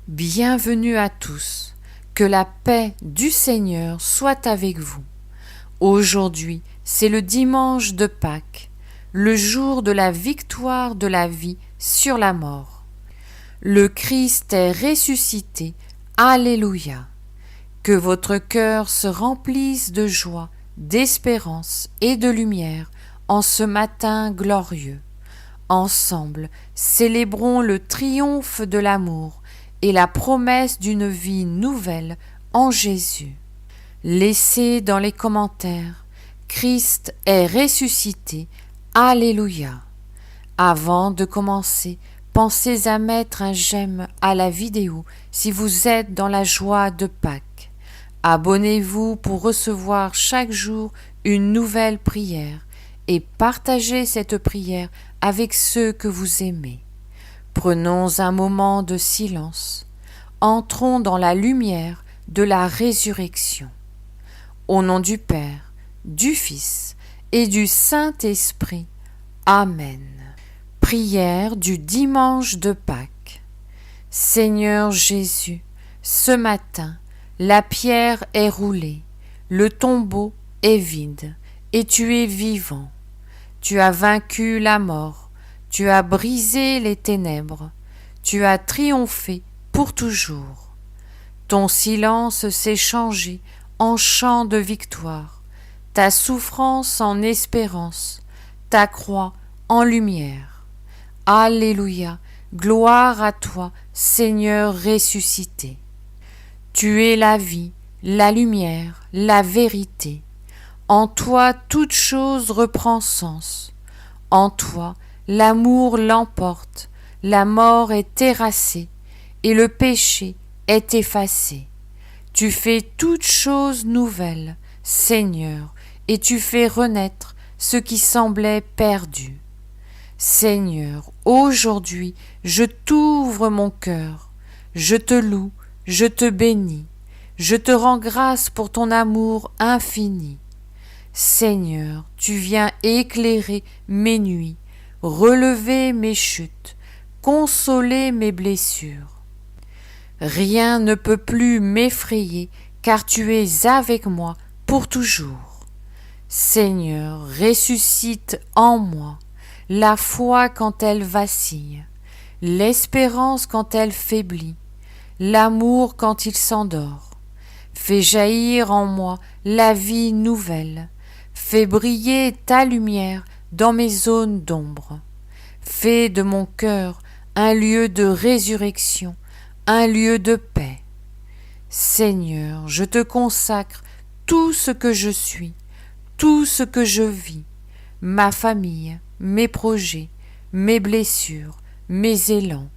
Bienvenue à tous, que la paix du Seigneur soit avec vous. Aujourd'hui, c'est le dimanche de Pâques, le jour de la victoire de la vie sur la mort. Le Christ est ressuscité, Alléluia. Que votre cœur se remplisse de joie, d'espérance et de lumière en ce matin glorieux. Ensemble, célébrons le triomphe de l'amour et la promesse d'une vie nouvelle en Jésus. Laissez dans les commentaires « Christ est ressuscité, Alléluia ». Avant de commencer, pensez à mettre un j'aime à la vidéo si vous êtes dans la joie de Pâques. Abonnez-vous pour recevoir chaque jour une nouvelle prière et partagez cette prière avec ceux que vous aimez. Prenons un moment de silence. Entrons dans la lumière de la résurrection. Au nom du Père, du Fils et du Saint-Esprit. Amen. Prière du dimanche de Pâques. Seigneur Jésus, ce matin, la pierre est roulée, le tombeau est vide, et tu es vivant. Tu as vaincu la mort, tu as brisé les ténèbres, tu as triomphé pour toujours. Ton silence s'est changé en chant de victoire, ta souffrance en espérance, ta croix en lumière. Alléluia, gloire à toi, Seigneur ressuscité. Tu es la vie, la lumière, la vérité. En toi toute chose reprend sens. En toi l'amour l'emporte, la mort est terrassée et le péché est effacé. Tu fais toutes choses nouvelles, Seigneur, et tu fais renaître ce qui semblait perdu. Seigneur, aujourd'hui je t'ouvre mon cœur, je te loue, je te bénis, je te rends grâce pour ton amour infini. Seigneur, tu viens éclairer mes nuits, relever mes chutes, consoler mes blessures. Rien ne peut plus m'effrayer, car tu es avec moi pour toujours. Seigneur, ressuscite en moi la foi quand elle vacille, l'espérance quand elle faiblit, l'amour quand il s'endort. Fais jaillir en moi la vie nouvelle, fais briller ta lumière dans mes zones d'ombre. Fais de mon cœur un lieu de résurrection, un lieu de paix. Seigneur, je te consacre tout ce que je suis, tout ce que je vis, ma famille, mes projets, mes blessures, mes élans,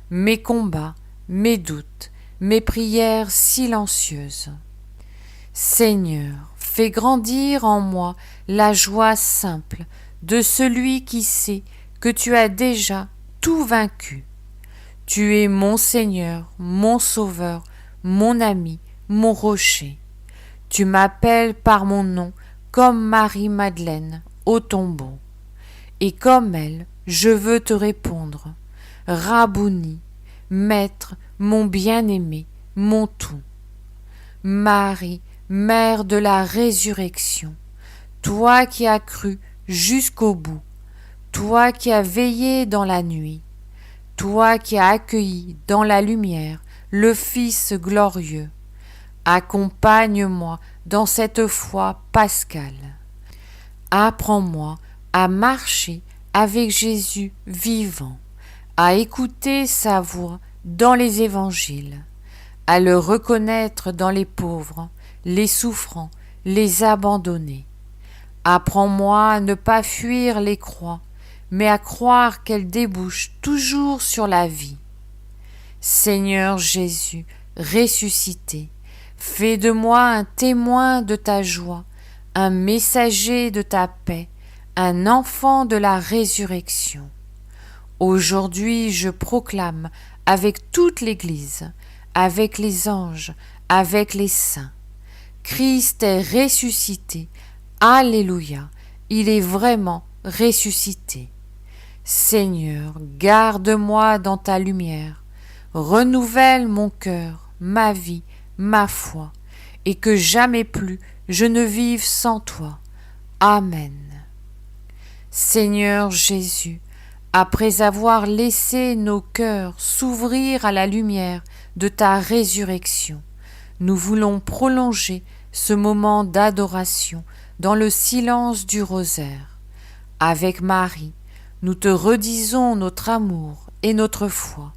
mes combats, mes doutes, mes prières silencieuses. Seigneur, fais grandir en moi la joie simple de celui qui sait que tu as déjà tout vaincu. Tu es mon Seigneur, mon Sauveur, mon ami, mon rocher. Tu m'appelles par mon nom comme Marie-Madeleine au tombeau. Et comme elle, je veux te répondre. Rabouni, Maître, mon bien-aimé, mon tout. Marie, Mère de la résurrection, toi qui as cru jusqu'au bout, toi qui as veillé dans la nuit, toi qui as accueilli dans la lumière le Fils glorieux, accompagne-moi dans cette foi pascale. Apprends-moi à marcher avec Jésus vivant, à écouter sa voix dans les évangiles, à le reconnaître dans les pauvres, les souffrants, les abandonnés. Apprends-moi à ne pas fuir les croix, mais à croire qu'elles débouchent toujours sur la vie. Seigneur Jésus, ressuscité, fais de moi un témoin de ta joie, un messager de ta paix, un enfant de la résurrection. Aujourd'hui, je proclame avec toute l'Église, avec les anges, avec les saints. Christ est ressuscité. Alléluia, il est vraiment ressuscité. Seigneur, garde-moi dans ta lumière, renouvelle mon cœur, ma vie, ma foi, et que jamais plus je ne vive sans toi. Amen. Seigneur Jésus, après avoir laissé nos cœurs s'ouvrir à la lumière de ta résurrection, nous voulons prolonger ce moment d'adoration dans le silence du rosaire. Avec Marie, nous te redisons notre amour et notre foi.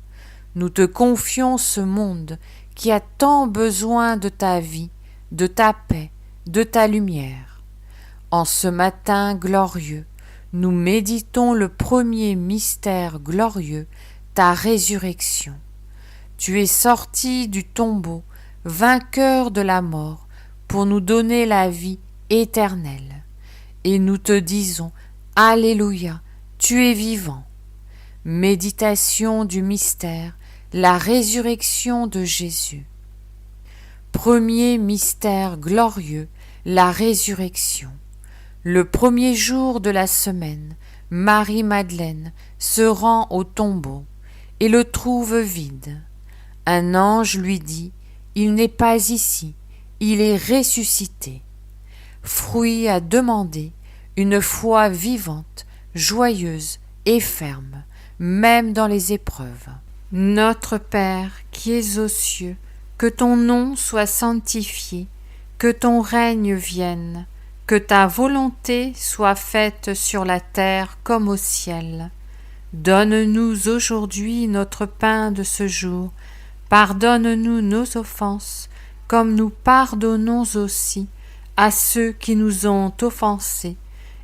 Nous te confions ce monde qui a tant besoin de ta vie, de ta paix, de ta lumière. En ce matin glorieux, nous méditons le premier mystère glorieux, ta résurrection. Tu es sorti du tombeau, vainqueur de la mort, pour nous donner la vie éternelle. Et nous te disons, Alléluia, tu es vivant. Méditation du mystère, la résurrection de Jésus. Premier mystère glorieux, la résurrection. Le premier jour de la semaine, Marie-Madeleine se rend au tombeau et le trouve vide. Un ange lui dit, « Il n'est pas ici, il est ressuscité. » Fruit à demander une foi vivante, joyeuse et ferme, même dans les épreuves. Notre Père qui es aux cieux, que ton nom soit sanctifié, que ton règne vienne, que ta volonté soit faite sur la terre comme au ciel. Donne-nous aujourd'hui notre pain de ce jour. Pardonne-nous nos offenses, comme nous pardonnons aussi à ceux qui nous ont offensés.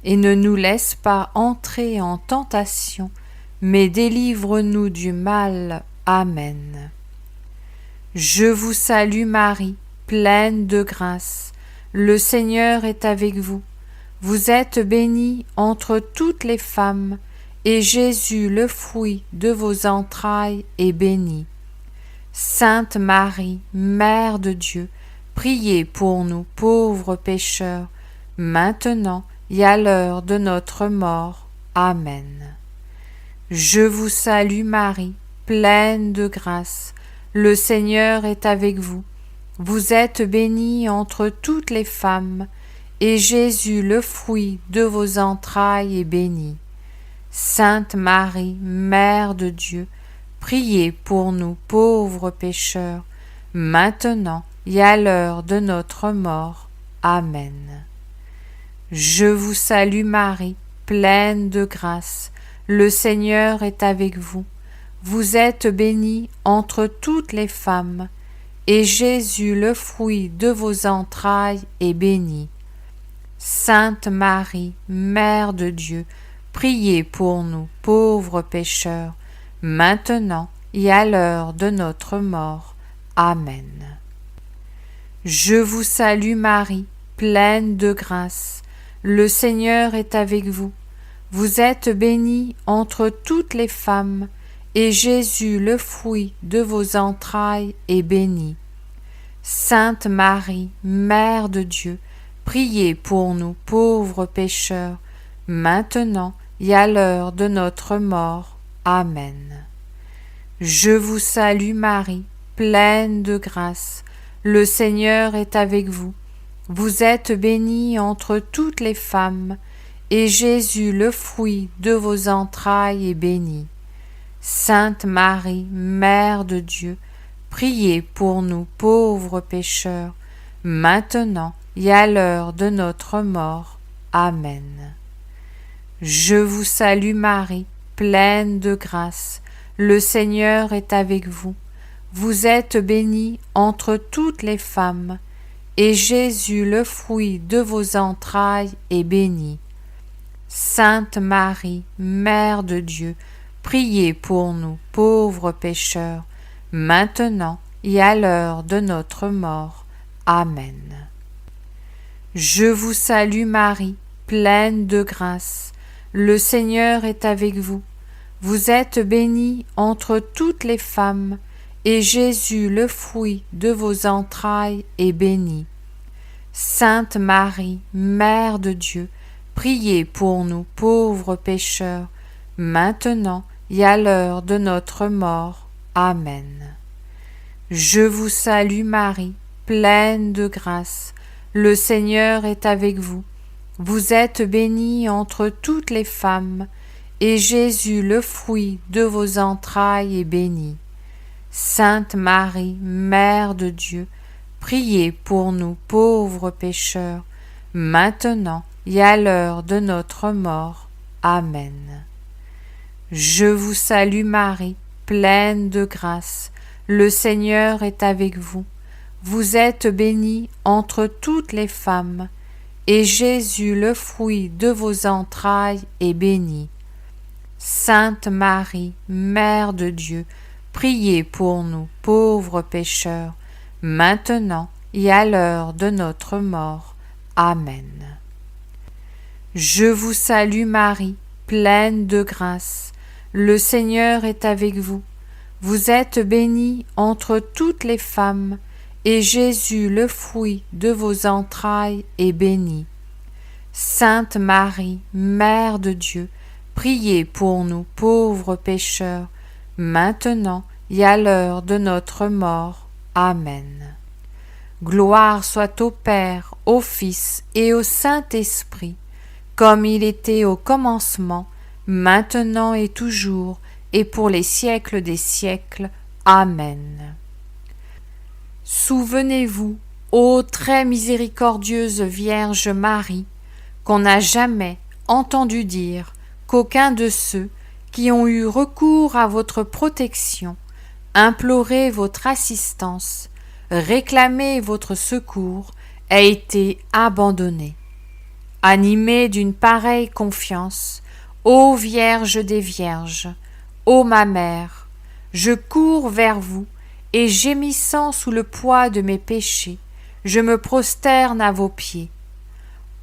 Et ne nous laisse pas entrer en tentation, mais délivre-nous du mal. Amen. Je vous salue Marie, pleine de grâce. Le Seigneur est avec vous. Vous êtes bénie entre toutes les femmes, et Jésus, le fruit de vos entrailles, est béni. Sainte Marie, Mère de Dieu, priez pour nous pauvres pécheurs, maintenant et à l'heure de notre mort. Amen. Je vous salue Marie, pleine de grâce. Le Seigneur est avec vous. Vous êtes bénie entre toutes les femmes, et Jésus, le fruit de vos entrailles, est béni. Sainte Marie, Mère de Dieu, priez pour nous pauvres pécheurs, maintenant et à l'heure de notre mort. Amen. Je vous salue Marie, pleine de grâce. Le Seigneur est avec vous. Vous êtes bénie entre toutes les femmes, et Jésus, le fruit de vos entrailles, est béni. Sainte Marie, Mère de Dieu, priez pour nous pauvres pécheurs, maintenant et à l'heure de notre mort. Amen. Je vous salue Marie, pleine de grâce. Le Seigneur est avec vous. Vous êtes bénie entre toutes les femmes, et Jésus, le fruit de vos entrailles, est béni. Sainte Marie, Mère de Dieu, priez pour nous pauvres pécheurs, maintenant et à l'heure de notre mort. Amen. Je vous salue Marie, pleine de grâce. Le Seigneur est avec vous. Vous êtes bénie entre toutes les femmes, et Jésus, le fruit de vos entrailles, est béni. Sainte Marie, Mère de Dieu, priez pour nous pauvres pécheurs, maintenant et à l'heure de notre mort. Amen. Je vous salue Marie, pleine de grâce. Le Seigneur est avec vous. Vous êtes bénie entre toutes les femmes, et Jésus, le fruit de vos entrailles, est béni. Sainte Marie, Mère de Dieu, priez pour nous pauvres pécheurs, maintenant et à l'heure de notre mort. Amen. Je vous salue Marie, pleine de grâce. Le Seigneur est avec vous. Vous êtes bénie entre toutes les femmes, et Jésus, le fruit de vos entrailles, est béni. Sainte Marie, Mère de Dieu, priez pour nous pauvres pécheurs, maintenant et à l'heure de notre mort. Amen. Je vous salue Marie, pleine de grâce, le Seigneur est avec vous. Vous êtes bénie entre toutes les femmes, et Jésus, le fruit de vos entrailles, est béni. Sainte Marie, Mère de Dieu, priez pour nous pauvres pécheurs, maintenant et à l'heure de notre mort. Amen. Je vous salue Marie, pleine de grâce, le Seigneur est avec vous. Vous êtes bénie entre toutes les femmes, et Jésus, le fruit de vos entrailles, est béni. Sainte Marie, Mère de Dieu, priez pour nous pauvres pécheurs, maintenant et à l'heure de notre mort. Amen. Je vous salue Marie, pleine de grâce, le Seigneur est avec vous. Vous êtes bénie entre toutes les femmes, et Jésus, le fruit de vos entrailles, est béni. Sainte Marie, Mère de Dieu, priez pour nous pauvres pécheurs, maintenant et à l'heure de notre mort. Amen. Gloire soit au Père, au Fils et au Saint-Esprit, comme il était au commencement, maintenant et toujours, et pour les siècles des siècles. Amen. Souvenez-vous, ô très miséricordieuse Vierge Marie, qu'on n'a jamais entendu dire qu'aucun de ceux qui ont eu recours à votre protection, imploré votre assistance, réclamé votre secours, a été abandonné. Animée d'une pareille confiance, ô Vierge des Vierges, ô ma mère, je cours vers vous et gémissant sous le poids de mes péchés, je me prosterne à vos pieds.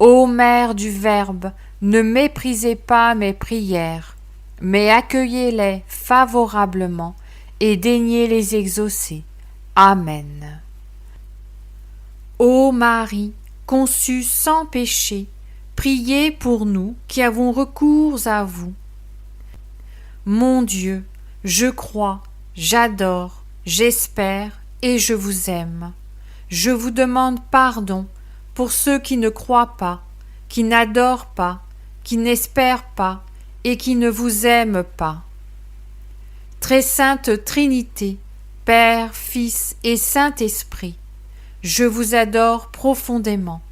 Ô Mère du Verbe, ne méprisez pas mes prières, mais accueillez-les favorablement et daignez les exaucer. Amen. Ô Marie, conçue sans péché, priez pour nous qui avons recours à vous. Mon Dieu, je crois, j'adore, j'espère et je vous aime. Je vous demande pardon pour ceux qui ne croient pas, qui n'adorent pas, qui n'espèrent pas et qui ne vous aiment pas. Très sainte Trinité, Père, Fils et Saint-Esprit, je vous adore profondément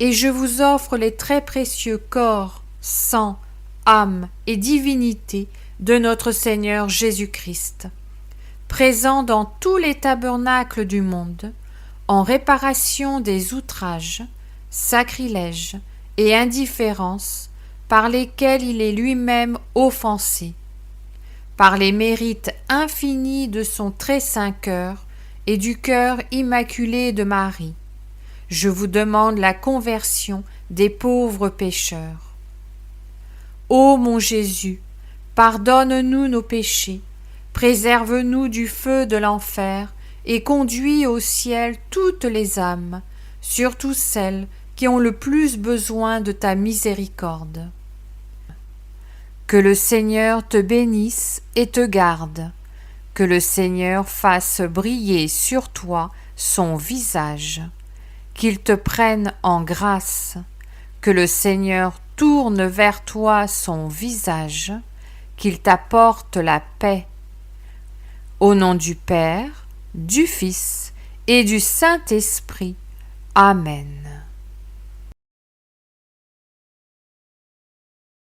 et je vous offre les très précieux corps, sang, âme et divinité de notre Seigneur Jésus-Christ, présent dans tous les tabernacles du monde, en réparation des outrages, sacrilèges et indifférences par lesquels il est lui-même offensé, par les mérites infinis de son très saint cœur et du cœur immaculé de Marie. Je vous demande la conversion des pauvres pécheurs. Ô mon Jésus, pardonne-nous nos péchés, préserve-nous du feu de l'enfer et conduis au ciel toutes les âmes, surtout celles qui ont le plus besoin de ta miséricorde. Que le Seigneur te bénisse et te garde, que le Seigneur fasse briller sur toi son visage, qu'il te prenne en grâce, que le Seigneur tourne vers toi son visage, qu'il t'apporte la paix. Au nom du Père, du Fils et du Saint-Esprit. Amen.